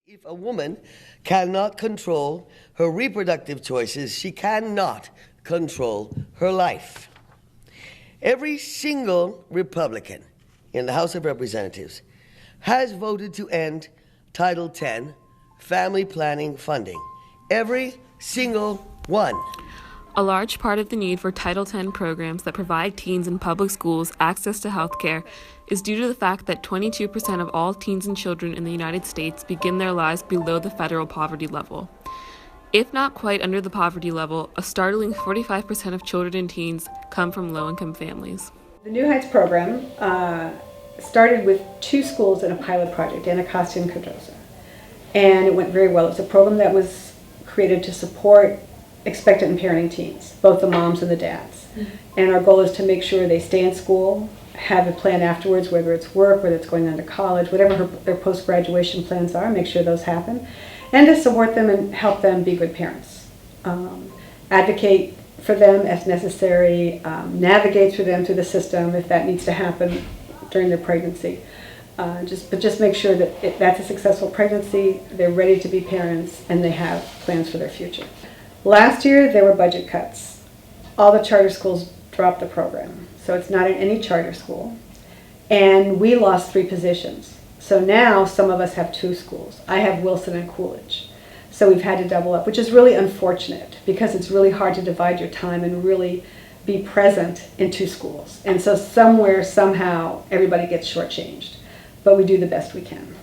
If a woman cannot control her reproductive choices, she cannot control her life. Every single Republican in the House of Representatives has voted to end Title X family planning funding. Every single one. A large part of the need for Title X programs that provide teens in public schools access to health care is due to the fact that 22% of all teens and children in the United States begin their lives below the federal poverty level. If not quite under the poverty level, a startling 45% of children and teens come from low-income families. The New Heights program started with 2 schools in a pilot project, Anacostia and Cardozo, and it went very well. It's a program that was created to support expectant and parenting teens, both the moms and the dads. And our goal is to make sure they stay in school, have a plan afterwards, whether it's work, whether it's going on to college, whatever their post-graduation plans are, make sure those happen, and to support them and help them be good parents. Advocate for them as necessary, navigate through them through the system if that needs to happen during their pregnancy. Just make sure that that's a successful pregnancy, they're ready to be parents, and they have plans for their future. Last year, there were budget cuts. All the charter schools dropped the program, so it's not in any charter school. And we lost 3 positions. So now some of us have 2 schools. I have Wilson and Coolidge. So we've had to double up, which is really unfortunate because it's really hard to divide your time and really be present in 2 schools. And so somewhere, somehow, everybody gets shortchanged. But we do the best we can.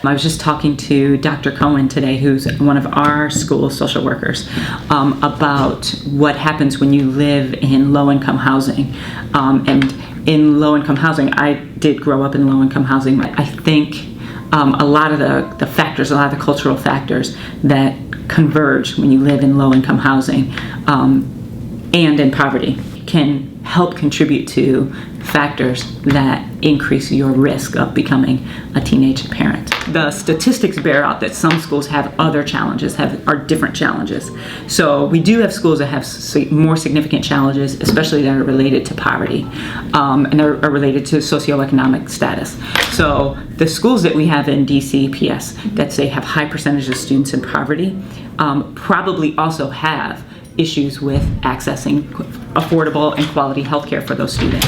I was just talking to Dr. Cohen today, who's one of our school social workers, about what happens when you live in low-income housing. And in low-income housing, I did grow up in low-income housing. I think a lot of the factors, a lot of the cultural factors that converge when you live in low-income housing and in poverty can help contribite to factors that increase your risk of becoming a teenage parent. The statistics bear out that some schools have other challenges, are different challenges. So we do have schools that have more significant challenges, especially that are related to poverty, and are related to socioeconomic status. So the schools that we have in DCPS that say have high percentage of students in poverty probably also have issues with accessing affordable and quality health care for those students.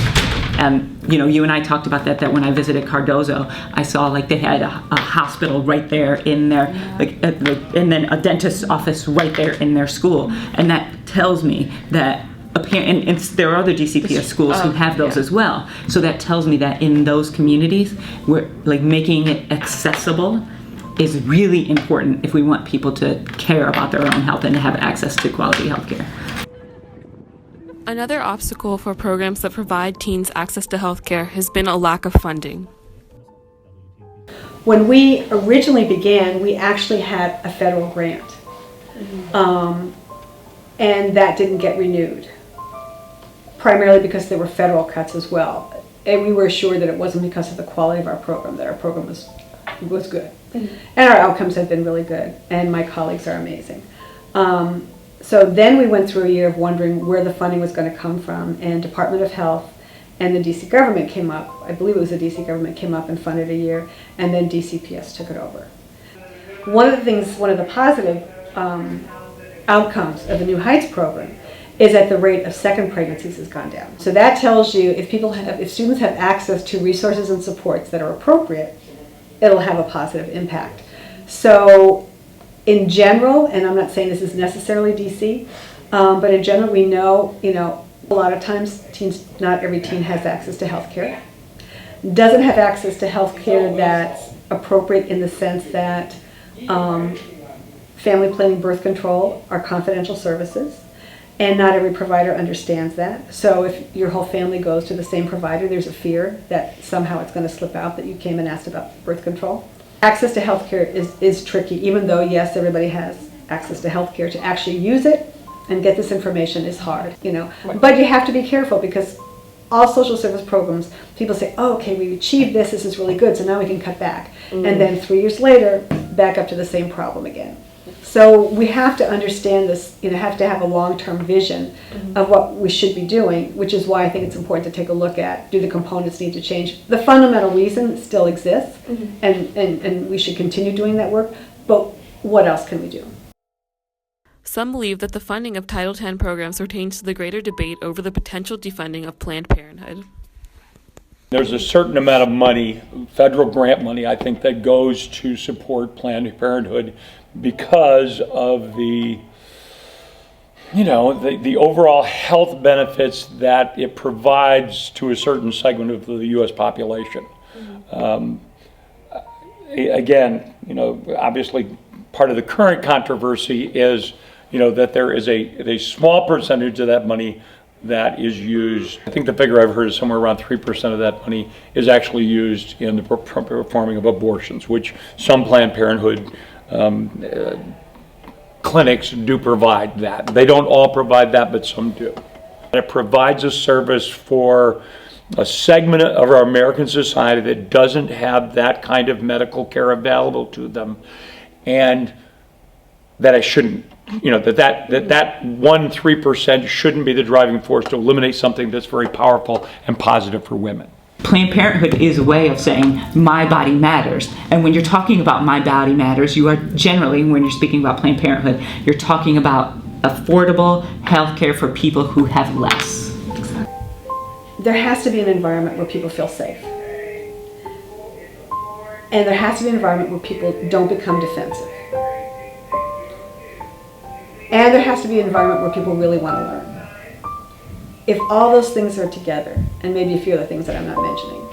And you and I talked about that when I visited Cardozo, I saw they had a hospital right there in their, and then a dentist's office right there in their school. And that tells me that, and there are other DCPS schools who have those as well. So that tells me that in those communities, we're making it accessible is really important if we want people to care about their own health and to have access to quality health care. Another obstacle for programs that provide teens access to health care has been a lack of funding. When we originally began, we actually had a federal grant, and that didn't get renewed, primarily because there were federal cuts as well. And we were assured that it wasn't because of the quality of our program, that our program was good. And our outcomes have been really good, and my colleagues are amazing. So then we went through a year of wondering where the funding was going to come from, and Department of Health and the DC government came up. I believe it was the DC government came up and funded a year, and then DCPS took it over. One of the positive outcomes of the New Heights program is that the rate of second pregnancies has gone down. So that tells you if students have access to resources and supports that are appropriate, it'll have a positive impact. So in general, and I'm not saying this is necessarily DC, but in general we know, a lot of times not every teen has access to health care. Doesn't have access to health care that's appropriate in the sense that family planning, birth control are confidential services, and not every provider understands that. So if your whole family goes to the same provider, there's a fear that somehow it's going to slip out that you came and asked about birth control. Access to healthcare is tricky, even though yes, everybody has access to healthcare. To actually use it and get this information is hard, But you have to be careful because all social service programs, people say, oh, okay, we achieved this is really good, so now we can cut back. And then 3 years later, back up to the same problem again. So we have to understand this, have to have a long-term vision of what we should be doing, which is why I think it's important to take a look at, do the components need to change? The fundamental reason still exists, and we should continue doing that work, But what else can we do? Some believe that the funding of Title X programs pertains to the greater debate over the potential defunding of Planned Parenthood. There's a certain amount of money, federal grant money, I think, that goes to support Planned Parenthood because of the overall health benefits that it provides to a certain segment of the U.S. population. Again, obviously part of the current controversy is, that there is a small percentage of that money that is used. I think the figure I've heard is somewhere around 3% of that money is actually used in the performing of abortions, which some Planned Parenthood clinics do provide that. They don't all provide that, but some do. It provides a service for a segment of our American society that doesn't have that kind of medical care available to them, and that it shouldn't, that 1-3% shouldn't be the driving force to eliminate something that's very powerful and positive for women. Planned Parenthood is a way of saying my body matters. And when you're talking about my body matters, you are generally, when you're speaking about Planned Parenthood, you're talking about affordable health care for people who have less. There has to be an environment where people feel safe. And there has to be an environment where people don't become defensive. And there has to be an environment where people really want to learn. If all those things are together, and maybe a few other things that I'm not mentioning,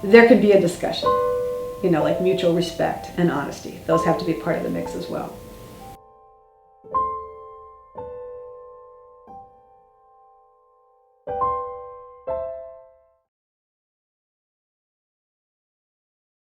there could be a discussion, like mutual respect and honesty. Those have to be part of the mix as well.